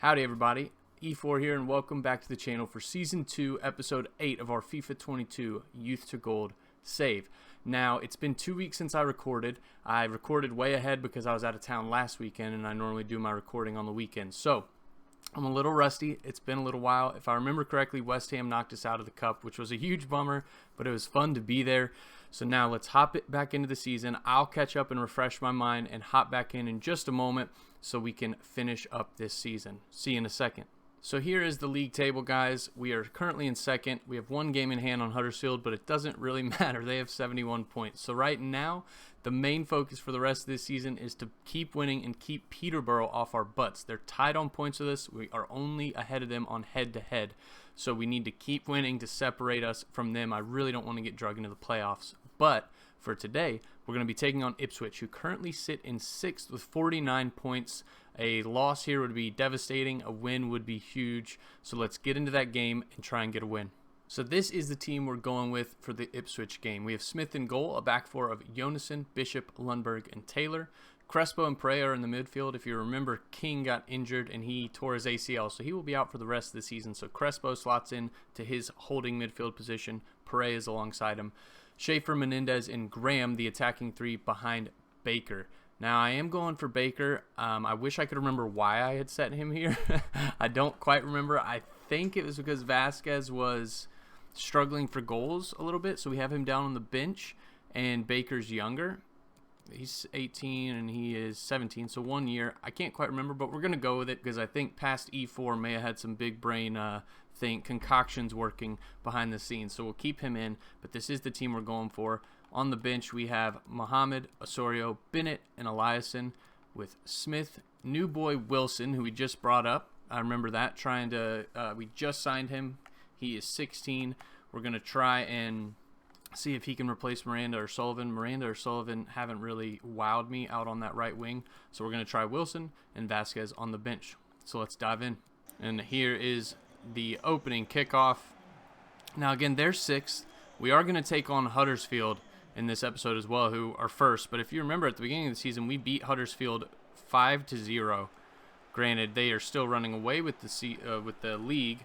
Howdy everybody, Efour here and welcome back to the channel for Season 2, Episode 8 of our FIFA 22 Youth to Gold save. Now, it's been 2 weeks since I recorded. I recorded way ahead because I was out of town last weekend and I normally do my recording on the weekends. So, I'm a little rusty. It's been a little while. If I remember correctly, West Ham knocked us out of the cup, which was a huge bummer, but it was fun to be there. So now let's hop it back into the season. I'll catch up and refresh my mind and hop back in just a moment so we can finish up this season. See you in a second. So here is the league table, guys. We are currently in second. We have one game in hand on Huddersfield, but it doesn't really matter. They have 71 points. So right now, the main focus for the rest of this season is to keep winning and keep Peterborough off our butts. They're tied on points with us. We are only ahead of them on head-to-head. So we need to keep winning to separate us from them. I really don't want to get dragged into the playoffs. But for today, we're going to be taking on Ipswich, who currently sit in 6th with 49 points. A loss here would be devastating. A win would be huge. So let's get into that game and try and get a win. So this is the team we're going with for the Ipswich game. We have Smith in goal, a back four of Jonassen, Bishop, Lundberg, and Taylor. Crespo and Pereira are in the midfield. If you remember, King got injured and he tore his ACL, so he will be out for the rest of the season. So Crespo slots in to his holding midfield position. Pereira is alongside him. Schaefer, Menendez, and Graham, the attacking three behind Baker. Now, I am going for Baker. I wish I could remember why I had set him here. I don't quite remember. I think it was because Vasquez was struggling for goals a little bit, so we have him down on the bench, and Baker's younger. He's 18 and he is 17, so 1 year. I can't quite remember, but we're going to go with it because I think past Efour may have had some big brain concoctions working behind the scenes. So we'll keep him in, but this is the team we're going for. On the bench, we have Mohamed, Osorio, Bennett, and Eliasson with Smith, new boy Wilson, who we just brought up. I remember that, we just signed him. He is 16. We're going to try and see if he can replace Miranda or Sullivan. Miranda or Sullivan haven't really wowed me out on that right wing. So we're going to try Wilson and Vasquez on the bench. So let's dive in. And here is the opening kickoff. Now again, they're 6th. We are going to take on Huddersfield in this episode as well, who are first. But if you remember at the beginning of the season, we beat Huddersfield 5-0. Granted, they are still running away with the league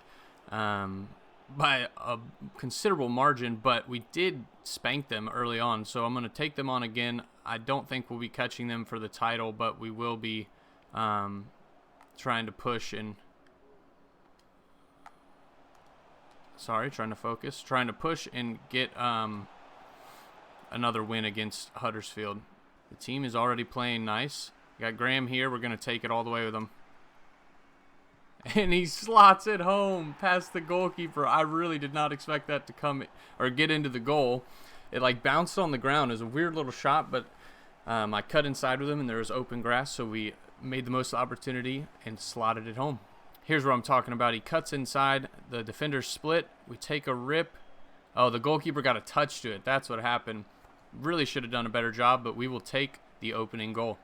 by a considerable margin, but we did spank them early on, so I'm going to take them on again. I don't think we'll be catching them for the title, but we will be trying to push and trying to push and get another win against Huddersfield. The team is already playing nice. We got Graham here. We're going to take it all the way with him. And he slots it home past the goalkeeper. I really did not expect that to come or get into the goal. It like bounced on the ground. It was a weird little shot, but I cut inside with him and there was open grass, so we made the most of the opportunity and slotted it home. Here's what I'm talking about. He cuts inside. The defenders split. We take a rip. Oh, the goalkeeper got a touch to it. That's what happened. Really should have done a better job, but we will take the opening goal.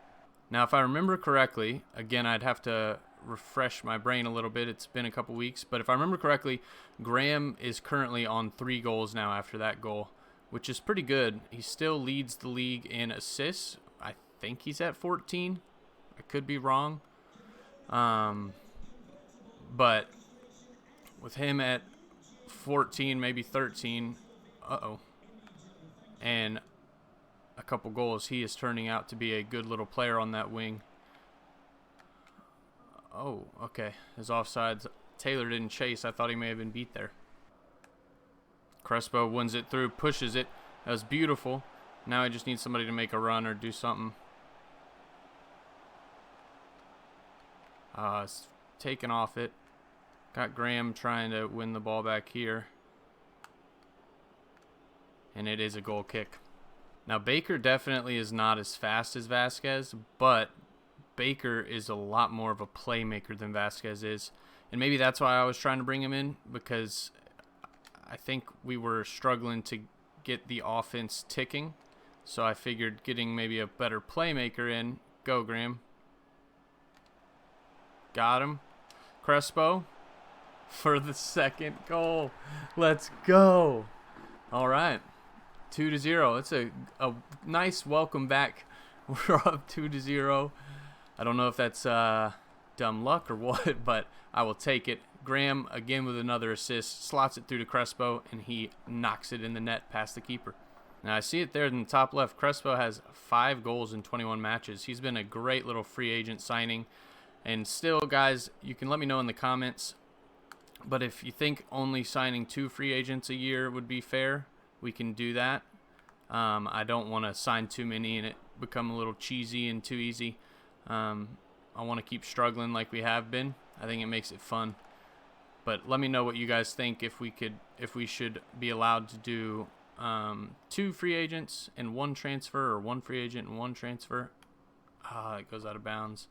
Now, if I remember correctly, again, I'd have to refresh my brain a little bit. It's been a couple weeks, but if I remember correctly, Graham is currently on 3 goals now after that goal, which is pretty good. He still leads the league in assists. I think he's at 14. I could be wrong. But with him at 14, maybe 13, and a couple goals, he is turning out to be a good little player on that wing. Oh, okay. His offsides. Taylor didn't chase. I thought he may have been beat there. Crespo wins it through, pushes it. That was beautiful. Now I just need somebody to make a run or do something. It's taken off it. Got Graham trying to win the ball back here. And it is a goal kick. Now, Baker definitely is not as fast as Vasquez, but Baker is a lot more of a playmaker than Vasquez is. And maybe that's why I was trying to bring him in, because I think we were struggling to get the offense ticking. So I figured getting maybe a better playmaker in. Go, Graham. Got him. Crespo for the second goal. Let's go. All right. 2-0. It's a nice welcome back. We're up 2-0. I don't know if that's dumb luck or what, but I will take it. Graham, again with another assist, slots it through to Crespo, and he knocks it in the net past the keeper. Now, I see it there in the top left. Crespo has 5 goals in 21 matches. He's been a great little free agent signing. And still, guys, you can let me know in the comments. But if you think only signing 2 free agents a year would be fair, we can do that. I don't want to sign too many and it become a little cheesy and too easy. I want to keep struggling like we have been. I think it makes it fun. But let me know what you guys think if we should be allowed to do 2 free agents and 1 transfer, or 1 free agent and 1 transfer. It goes out of bounds.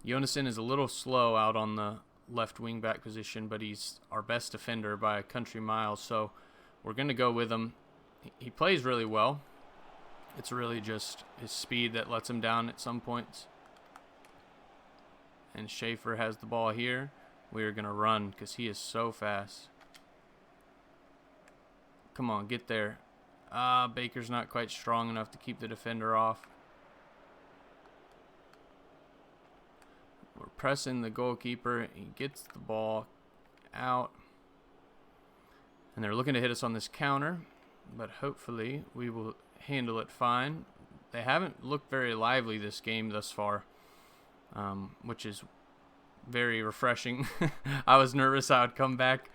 Jonassen is a little slow out on the left wing back position, but he's our best defender by a country mile, so we're going to go with him. He plays really well. It's really just his speed that lets him down at some points. And Schaefer has the ball here. We are going to run because he is so fast. Come on, get there. Baker's not quite strong enough to keep the defender off. We're pressing the goalkeeper. He gets the ball out. And they're looking to hit us on this counter, but hopefully we will handle it fine. They haven't looked very lively this game thus far, which is very refreshing. I was nervous I would come back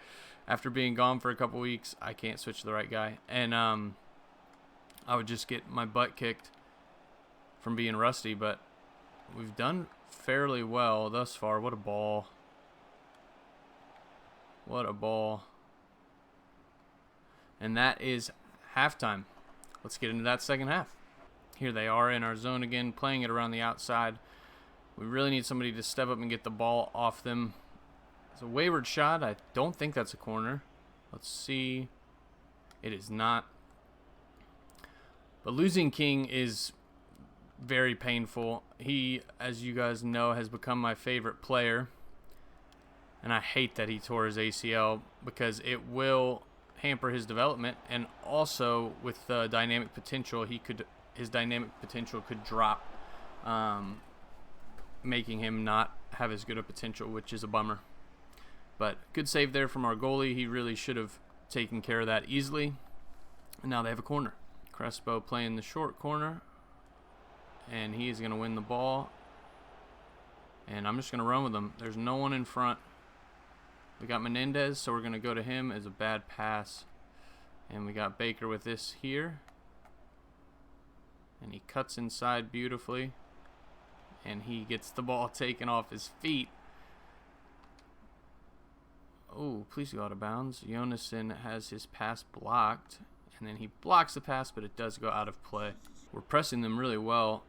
after being gone for a couple weeks. I can't switch to the right guy. And I would just get my butt kicked from being rusty, but we've done fairly well thus far. What a ball. What a ball. And that is halftime. Let's get into that second half. Here they are in our zone again, playing it around the outside. We really need somebody to step up and get the ball off them. It's a wayward shot. I don't think that's a corner. Let's see. It is not. But losing King is very painful. He, as you guys know, has become my favorite player. And I hate that he tore his ACL because it will hamper his development, and also with the dynamic potential, his dynamic potential could drop, making him not have as good a potential, which is a bummer. But good save there from our goalie. He really should have taken care of that easily. And now they have a corner. Crespo playing the short corner, and he is going to win the ball. And I'm just going to run with him. There's no one in front. We got Menendez, so we're going to go to him as a bad pass. And we got Baker with this here. And he cuts inside beautifully. And he gets the ball taken off his feet. Oh, please go out of bounds. Jonassen has his pass blocked. And then he blocks the pass, but it does go out of play. We're pressing them really well.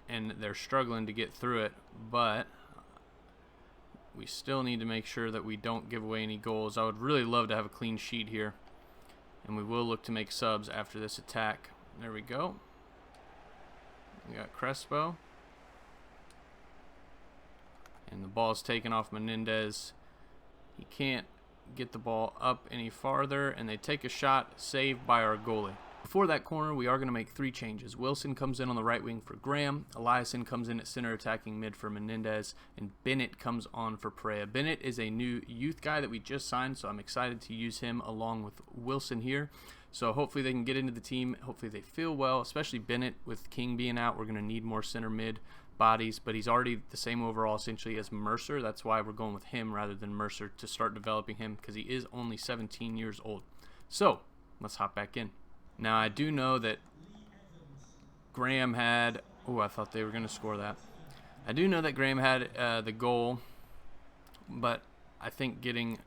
And they're struggling to get through it. But we still need to make sure that we don't give away any goals. I would really love to have a clean sheet here. And we will look to make subs after this attack. There we go. We got Crespo. And the ball is taken off Menendez. He can't get the ball up any farther. And they take a shot, saved by our goalie. Before that corner, we are going to make 3 changes. Wilson comes in on the right wing for Graham. Eliasson comes in at center attacking mid for Menendez. And Bennett comes on for Perea. Bennett is a new youth guy that we just signed, so I'm excited to use him along with Wilson here. So hopefully they can get into the team. Hopefully they feel well, especially Bennett with King being out. We're going to need more center mid bodies, but he's already the same overall essentially as Mercer. That's why we're going with him rather than Mercer to start developing him, because he is only 17 years old. So let's hop back in. Now, I do know that Graham had... Oh, I thought they were going to score that. I do know that Graham had the goal, but I think getting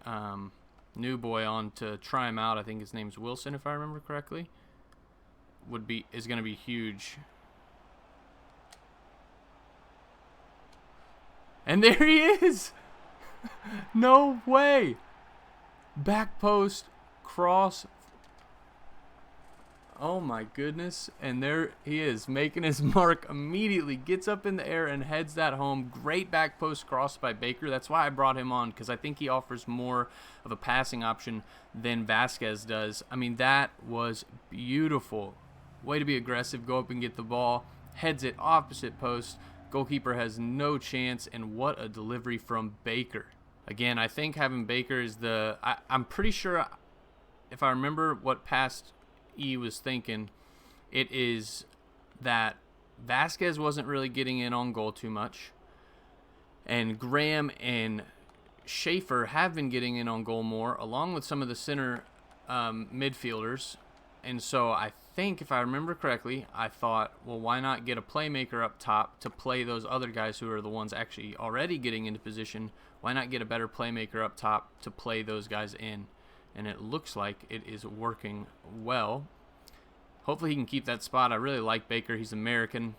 new boy on to try him out, I think his name's Wilson, if I remember correctly, is going to be huge. And there he is! No way! Back post, cross... Oh my goodness, and there he is, making his mark immediately, gets up in the air and heads that home. Great back post cross by Baker. That's why I brought him on, because I think he offers more of a passing option than Vasquez does. I mean, that was beautiful. Way to be aggressive, go up and get the ball, heads it opposite post. Goalkeeper has no chance, and what a delivery from Baker. Again, I think having Baker is the... I'm pretty sure, if I remember what past E was thinking, it is that Vasquez wasn't really getting in on goal too much, and Graham and Schaefer have been getting in on goal more, along with some of the center midfielders. And so I think, if I remember correctly, I thought, well, why not get a playmaker up top to play those other guys who are the ones actually already getting into position? Why not get a better playmaker up top to play those guys in? And it looks like it is working well. Hopefully he can keep that spot. I really like Baker. He's American.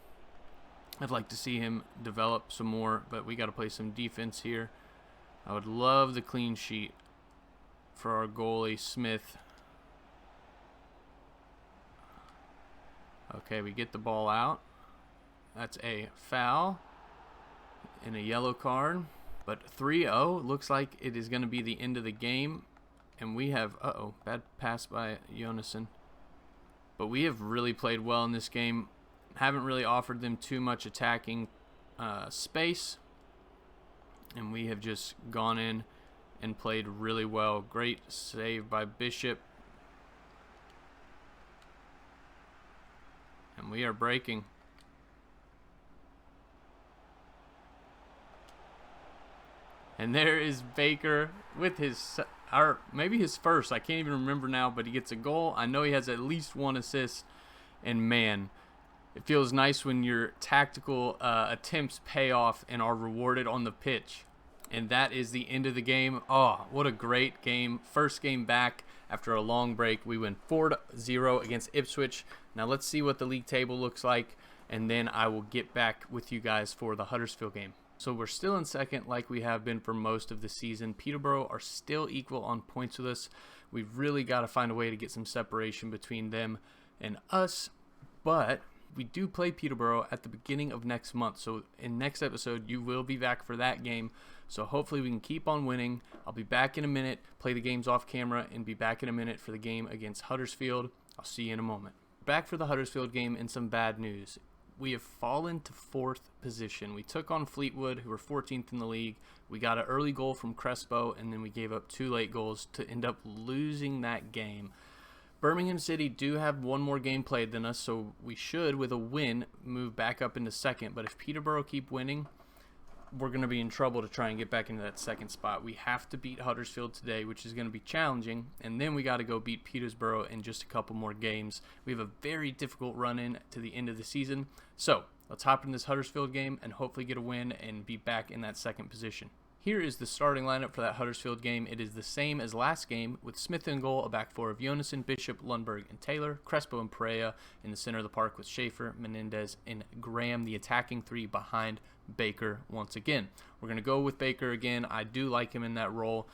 I'd like to see him develop some more, but we got to play some defense here. I would love the clean sheet for our goalie, Smith. Okay, we get the ball out. That's a foul and a yellow card. But 3-0 looks like it is going to be the end of the game. And we have, bad pass by Jonasson. But we have really played well in this game. Haven't really offered them too much attacking space. And we have just gone in and played really well. Great save by Bishop. And we are breaking. And there is Baker with his, or maybe his first. I can't even remember now, but he gets a goal. I know he has at least one assist. And man, it feels nice when your tactical attempts pay off and are rewarded on the pitch. And that is the end of the game. Oh, what a great game. First game back after a long break. We win 4-0 against Ipswich. Now let's see what the league table looks like, and then I will get back with you guys for the Huddersfield game. So we're still in second like we have been for most of the season. Peterborough are still equal on points with us. We've really got to find a way to get some separation between them and us, but we do play Peterborough at the beginning of next month. So in next episode, you will be back for that game. So hopefully we can keep on winning. I'll be back in a minute, play the games off camera, and be back in a minute for the game against Huddersfield. I'll see you in a moment. Back for the Huddersfield game, and some bad news. We have fallen to 4th position. We took on Fleetwood, who were 14th in the league. We got an early goal from Crespo, and then we gave up 2 late goals to end up losing that game. Birmingham City do have one more game played than us, so we should, with a win, move back up into second. But if Peterborough keep winning, we're going to be in trouble to try and get back into that second spot. We have to beat Huddersfield today, which is going to be challenging, and then we got to go beat Peterborough in just a couple more games. We have a very difficult run-in to the end of the season. So let's hop in this Huddersfield game and hopefully get a win and be back in that second position. Here is the starting lineup for that Huddersfield game. It is the same as last game, with Smith in goal, a back four of Jonasson, Bishop, Lundberg, and Taylor, Crespo and Pereira in the center of the park with Schaefer, Menendez, and Graham, the attacking 3 behind Baker once again. We're going to go with Baker again. I do like him in that role.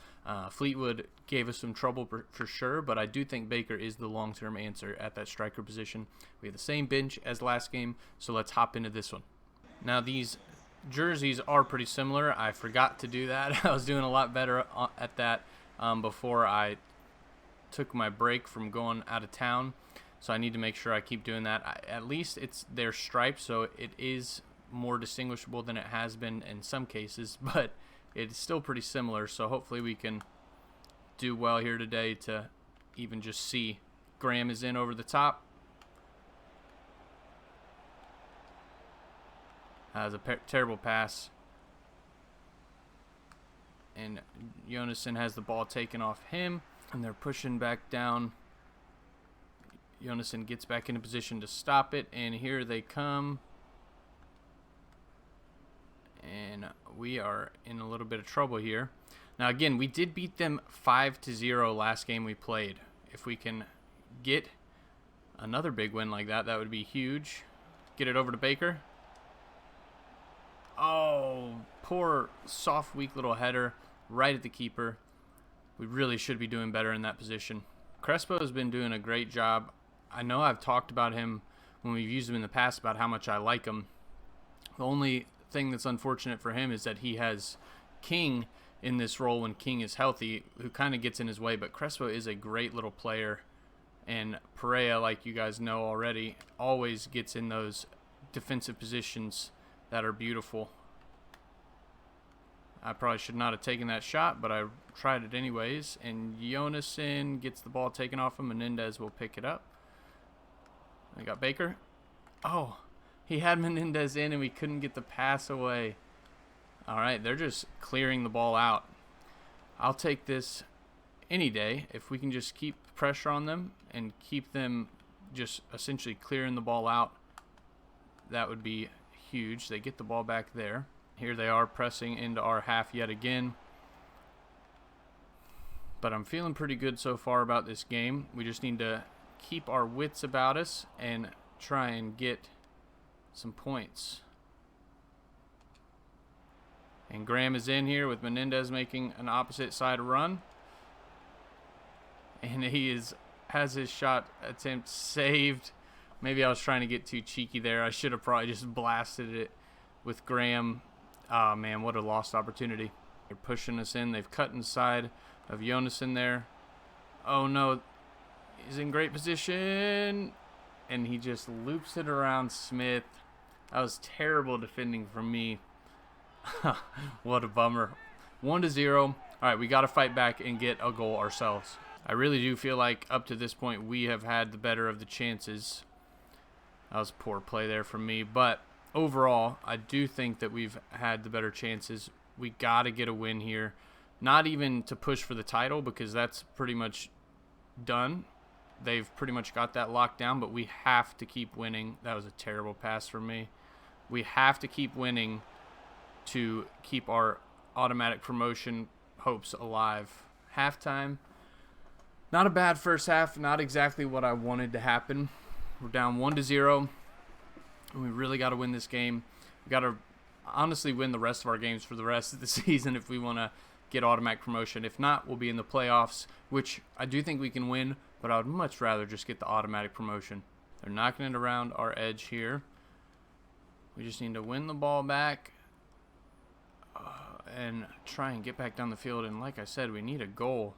Fleetwood gave us some trouble for sure, but I do think Baker is the long-term answer at that striker position. We have the same bench as last game, so let's hop into this one. Now these jerseys are pretty similar. I forgot to do that. I was doing a lot better at that before I took my break from going out of town, so I need to make sure I keep doing that. At least it's their stripes, so it is more distinguishable than it has been in some cases, but it's still pretty similar, so hopefully we can do well here today to even just see. Graham is in over the top. Has a terrible pass, and Jonasson has the ball taken off him, and they're pushing back down. Jonasson gets back into position to stop it, and here they come, and we are in a little bit of trouble here. Now again, we did beat them 5-0 last game we played. If we can get another big win like that, that would be huge. Get it over to Baker. Oh, poor, soft, weak little header right at the keeper. We really should be doing better in that position. Crespo has been doing a great job. I know I've talked about him when we've used him in the past about how much I like him. The only thing that's unfortunate for him is that he has King in this role when King is healthy, who kind of gets in his way. But Crespo is a great little player. And Pereira, like you guys know already, always gets in those defensive positions that are beautiful. I probably should not have taken that shot, but I tried it anyways. And Jonassen gets the ball taken off him. Menendez will pick it up. I got Baker. Oh, he had Menendez in and we couldn't get the pass away. All right, they're just clearing the ball out. I'll take this any day if we can just keep pressure on them and keep them just essentially clearing the ball out. That would be huge. They get the ball back there. Here they are pressing into our half yet again. But I'm feeling pretty good so far about this game. We just need to keep our wits about us and try and get some points. And Graham is in here with Menendez making an opposite side run. And he has his shot attempt saved. Maybe I was trying to get too cheeky there. I should have probably just blasted it with Graham. Oh, man, what a lost opportunity. They're pushing us in. They've cut inside of Jonassen there. Oh, no. He's in great position. And he just loops it around Smith. That was terrible defending from me. What a bummer. 1-0. All right, we got to fight back and get a goal ourselves. I really do feel like up to this point we have had the better of the chances. That was poor play there from me. But overall, I do think that we've had the better chances. We got to get a win here. Not even to push for the title because that's pretty much done. They've pretty much got that locked down, but we have to keep winning. That was a terrible pass from me. We have to keep winning to keep our automatic promotion hopes alive. Halftime, not a bad first half, not exactly what I wanted to happen. We're down 1-0, and we really got to win this game. We got to honestly win the rest of our games for the rest of the season if we want to get automatic promotion. If not, we'll be in the playoffs, which I do think we can win, but I would much rather just get the automatic promotion. They're knocking it around our edge here. We just need to win the ball back and try and get back down the field. And like I said, we need a goal.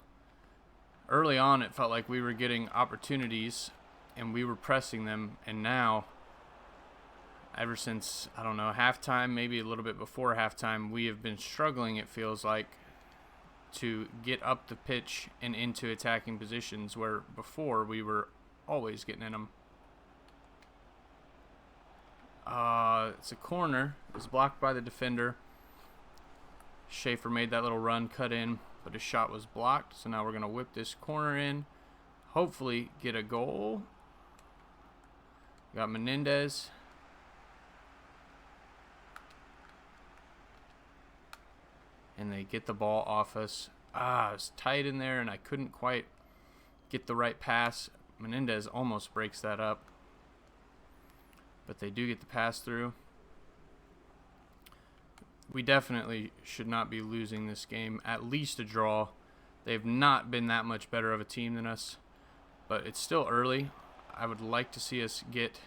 Early on, it felt like we were getting opportunities and we were pressing them. And now, ever since, I don't know, halftime, maybe a little bit before halftime, we have been struggling, it feels like, to get up the pitch and into attacking positions where before we were always getting in them. It's a corner. It's blocked by the defender. Schaefer made that little run, cut in, but his shot was blocked. So now we're going to whip this corner in. Hopefully get a goal. Got Menendez. And they get the ball off us. It was tight in there, and I couldn't quite get the right pass. Menendez almost breaks that up. But they do get the pass through. We definitely should not be losing this game. At least a draw. They've not been that much better of a team than us. But it's still early. I would like to see us get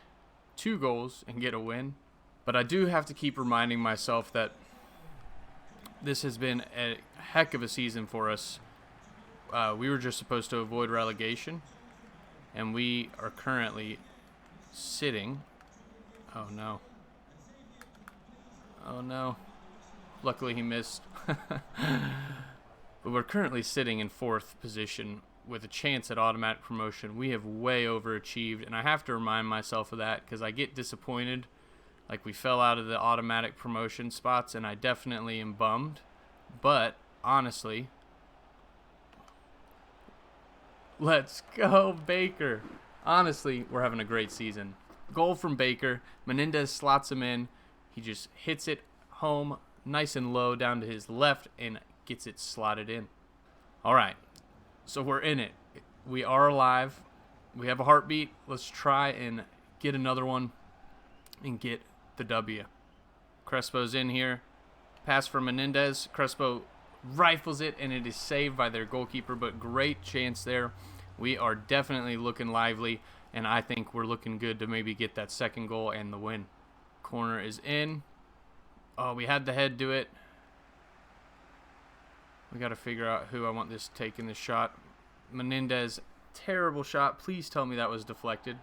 2 goals and get a win. But I do have to keep reminding myself that this has been a heck of a season for us. We were just supposed to avoid relegation. And we are currently sitting. Oh, no. Oh, no. Luckily, he missed. But we're currently sitting in 4th position with a chance at automatic promotion. We have way overachieved, and I have to remind myself of that because I get disappointed. Like, we fell out of the automatic promotion spots, and I definitely am bummed. But, honestly, let's go, Baker. Honestly, we're having a great season. Goal from Baker. Menendez slots him in. He just hits it home nice and low down to his left and gets it slotted in. All right, so we're in it. We are alive. We have a heartbeat. Let's try and get another one and get the W. Crespo's in here. Pass from Menendez. Crespo rifles it, and it is saved by their goalkeeper, but great chance there. We are definitely looking lively, and I think we're looking good to maybe get that second goal and the win. Corner is in. Oh, we had the head do it. We got to figure out who I want this taking this shot. Menendez, terrible shot. Please tell me that was deflected.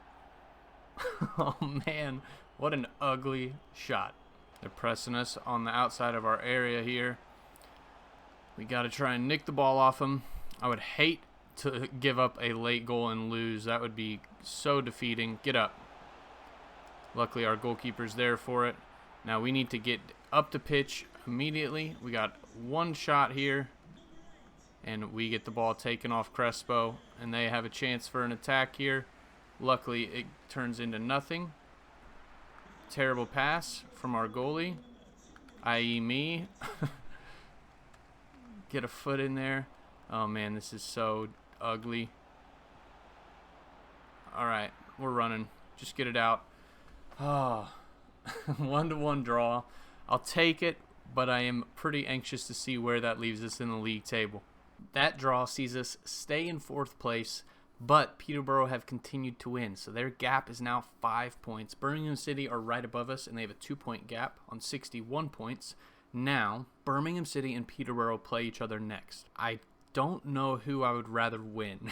Oh, man. What an ugly shot. They're pressing us on the outside of our area here. We got to try and nick the ball off them. I would hate to give up a late goal and lose. That would be so defeating. Get up. Luckily, our goalkeeper's there for it. Now we need to get up the pitch immediately. We got one shot here, and we get the ball taken off Crespo, and they have a chance for an attack here. Luckily, it turns into nothing. Terrible pass from our goalie, i.e. me. Get a foot in there. Oh, man, this is so ugly. All right, we're running. Just get it out. Oh, 1-1 draw. I'll take it, but I am pretty anxious to see where that leaves us in the league table. That draw sees us stay in 4th place, but Peterborough have continued to win, so their gap is now 5 points. Birmingham City are right above us, and they have a 2-point gap on 61 points. Now, Birmingham City and Peterborough play each other next. I don't know who I would rather win,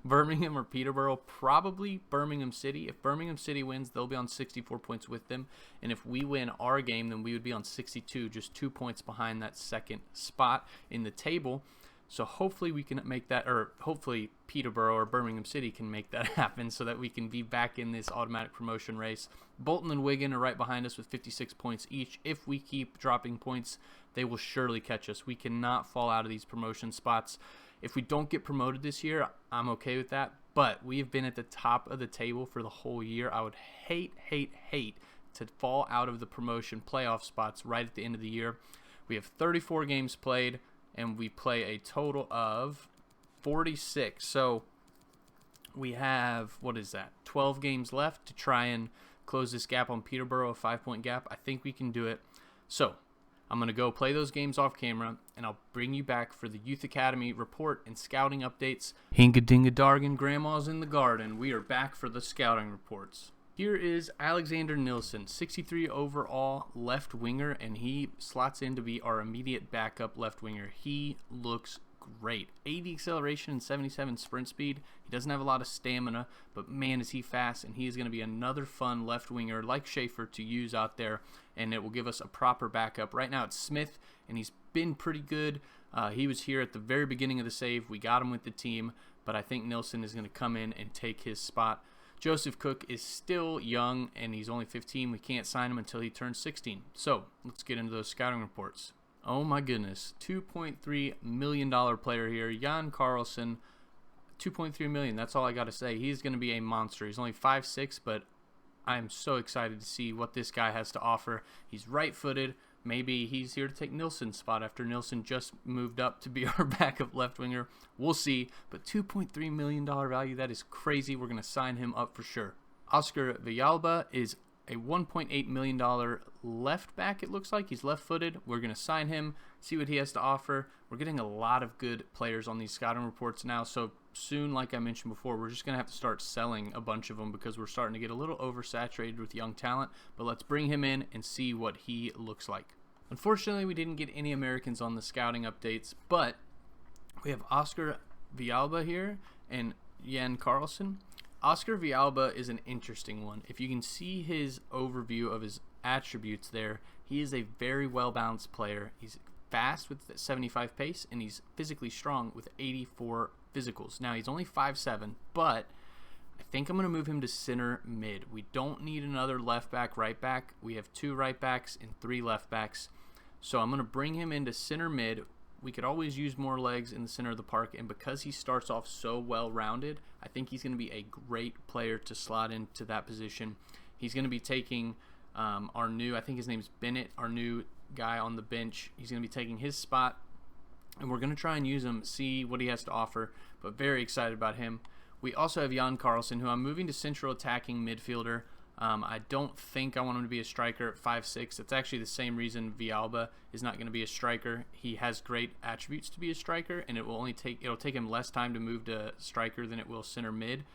Birmingham or Peterborough. Probably Birmingham City. If Birmingham City wins, they'll be on 64 points with them, and if we win our game, then we would be on 62, just 2 points behind that second spot in the table. So hopefully we can make that, or hopefully Peterborough or Birmingham City can make that happen so that we can be back in this automatic promotion race. Bolton and Wigan are right behind us with 56 points each. If we keep dropping points, they will surely catch us. We cannot fall out of these promotion spots. If we don't get promoted this year, I'm okay with that. But we have been at the top of the table for the whole year. I would hate to fall out of the promotion playoff spots right at the end of the year. We have 34 games played, and we play a total of 46. So we have, 12 games left to try and close this gap on Peterborough, a 5-point gap. I think we can do it. So I'm going to go play those games off camera, and I'll bring you back for the Youth Academy report and scouting updates. Hinga-dinga-dargan, grandma's in the garden. We are back for the scouting reports. Here is Alexander Nilsson, 63 overall left winger, and he slots in to be our immediate backup left winger. He looks great. 80 acceleration and 77 sprint speed. He doesn't have a lot of stamina, but man, is he fast, and he is going to be another fun left winger like Schaefer to use out there, and it will give us a proper backup. Right now it's Smith, and he's been pretty good. He was here at the very beginning of the save. We got him with the team, but I think Nilsson is going to come in and take his spot. Joseph Cook is still young, and he's only 15. We can't sign him until he turns 16. So let's get into those scouting reports. Oh my goodness, $2.3 million player here, Jan Carlson. 2.3 million. That's all I got to say. He's going to be a monster. He's only 5'6", but I'm so excited to see what this guy has to offer. He's right-footed. Maybe he's here to take Nilsson's spot after Nilsson just moved up to be our backup left winger. We'll see. But $2.3 million value, that is crazy. We're going to sign him up for sure. Oscar Villalba is a $1.8 million left back, it looks like. He's left-footed. We're going to sign him, see what he has to offer. We're getting a lot of good players on these scouting reports now, so soon, like I mentioned before, we're just going to have to start selling a bunch of them because we're starting to get a little oversaturated with young talent. But let's bring him in and see what he looks like. Unfortunately, we didn't get any Americans on the scouting updates, but we have Oscar Villalba here and Jan Carlson. Oscar Villalba is an interesting one. If you can see his overview of his attributes there, he is a very well-balanced player. He's fast with 75 pace, and he's physically strong with 84 physicals. Now, he's only 5'7", but I think I'm going to move him to center mid. We don't need another left back, right back. We have 2 right backs and 3 left backs. So I'm going to bring him into center mid. We could always use more legs in the center of the park, and because he starts off so well-rounded, I think he's going to be a great player to slot into that position. He's going to be taking our new, I think his name's Bennett, our new guy on the bench. He's going to be taking his spot, and we're going to try and use him, see what he has to offer, but very excited about him. We also have Jan Carlson, who I'm moving to central attacking midfielder. I don't think I want him to be a striker at 5'6". That's actually the same reason Villalba is not going to be a striker. He has great attributes to be a striker, and it'll take him less time to move to striker than it will center mid.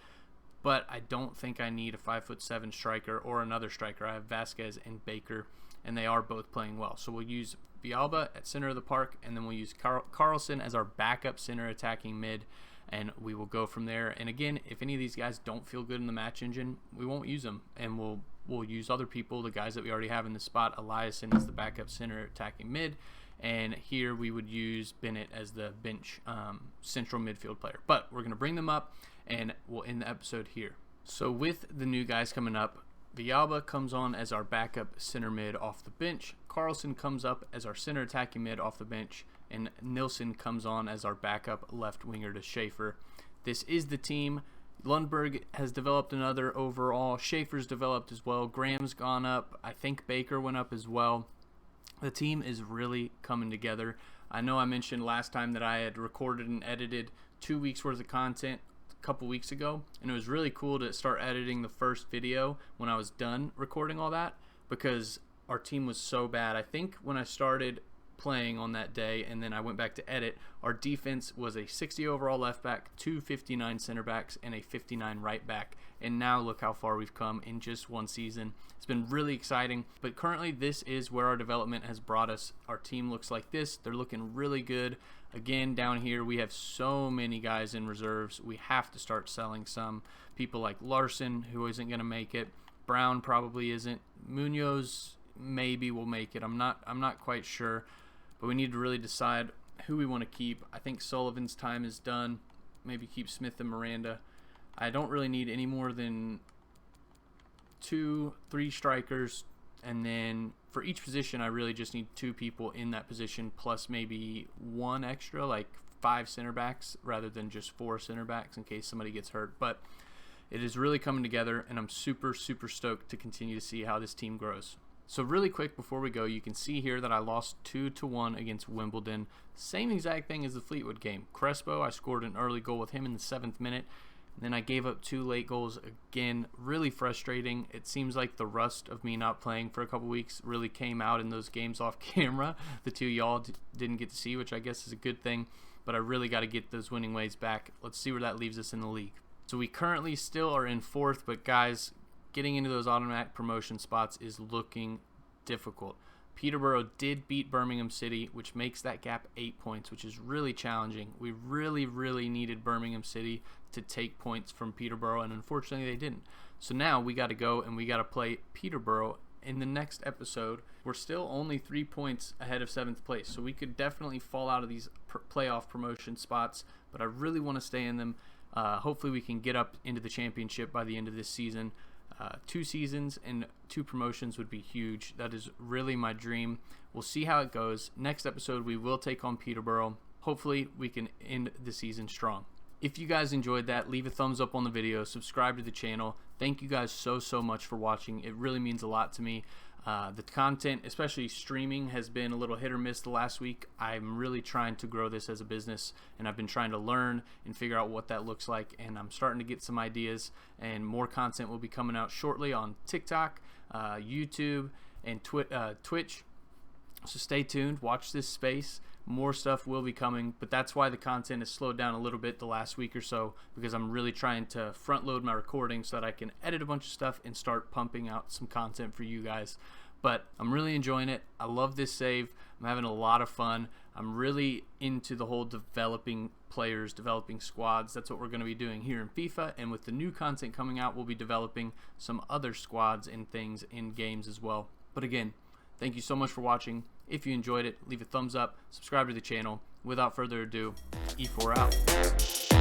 But I don't think I need a 5'7" striker or another striker. I have Vasquez and Baker, and they are both playing well. So we'll use Villalba at center of the park, and then we'll use Carlson as our backup center attacking mid, and we will go from there. And again, if any of these guys don't feel good in the match engine, we won't use them, and we'll we'll use other people, the guys that we already have in the spot. Eliason is the backup center attacking mid, and here we would use Bennett as the bench central midfield player. But we're going to bring them up, and we'll end the episode here. So with the new guys coming up, Villalba comes on as our backup center mid off the bench. Carlson comes up as our center attacking mid off the bench, and Nilsson comes on as our backup left winger to Schaefer. This is the team. Lundberg has developed another overall. Schaefer's developed as well. Graham's gone up. I think Baker went up as well. The team is really coming together. I know I mentioned last time that I had recorded and edited 2 weeks worth of content a couple weeks ago, and it was really cool to start editing the first video when I was done recording all that, because our team was so bad. I think when I started playing on that day and then I went back to edit, our defense was a 60 overall left back, 2 59 center backs, and a 59 right back. And now look how far we've come in just one season. It's been really exciting, but currently this is where our development has brought us. Our team looks like this. They're looking really good. Again, down here we have so many guys in reserves. We have to start selling some. People like Larson, who isn't going to make it. Brown probably isn't. Munoz maybe will make it. I'm not quite sure. But we need to really decide who we want to keep. I think Sullivan's time is done. Maybe keep Smith and Miranda. I don't really need any more than 2-3 strikers. And then for each position, I really just need 2 people in that position, plus maybe 1 extra, like 5 center backs rather than just 4 center backs in case somebody gets hurt. But it is really coming together, and I'm super, super stoked to continue to see how this team grows. So really quick before we go, you can see here that I lost 2-1 against Wimbledon. Same exact thing as the Fleetwood game. Crespo, I scored an early goal with him in the 7th minute. And then I gave up 2 late goals. Again, really frustrating. It seems like the rust of me not playing for a couple weeks really came out in those games off camera. The 2 y'all didn't get to see, which I guess is a good thing. But I really got to get those winning ways back. Let's see where that leaves us in the league. So we currently still are in 4th, but guys, getting into those automatic promotion spots is looking difficult. Peterborough did beat Birmingham City, which makes that gap 8 points, which is really challenging. We really needed Birmingham City to take points from Peterborough, and unfortunately they didn't. So now we got to go and we got to play Peterborough in the next episode. We're still only 3 points ahead of 7th place, so we could definitely fall out of these playoff promotion spots, but I really want to stay in them. Hopefully we can get up into the championship by the end of this season. 2 seasons and 2 promotions would be huge. That is really my dream. We'll see how it goes. Next episode we will take on Peterborough. Hopefully we can end the season strong. If you guys enjoyed that, leave a thumbs up on the video, subscribe to the channel. Thank you guys so much for watching. It really means a lot to me. The content, especially streaming, has been a little hit or miss the last week. I'm really trying to grow this as a business, and I've been trying to learn and figure out what that looks like, and I'm starting to get some ideas, and more content will be coming out shortly on TikTok, YouTube, and Twitch. So stay tuned, watch this space. More stuff will be coming, but that's why the content has slowed down a little bit the last week or so, because I'm really trying to front load my recording so that I can edit a bunch of stuff and start pumping out some content for you guys. But I'm really enjoying it. I love this save. I'm having a lot of fun. I'm really into the whole developing players, developing squads. That's what we're going to be doing here in FIFA, and with the new content coming out, we'll be developing some other squads and things in games as well. But again, thank you so much for watching. If you enjoyed it, leave a thumbs up, subscribe to the channel. Without further ado, Efour out.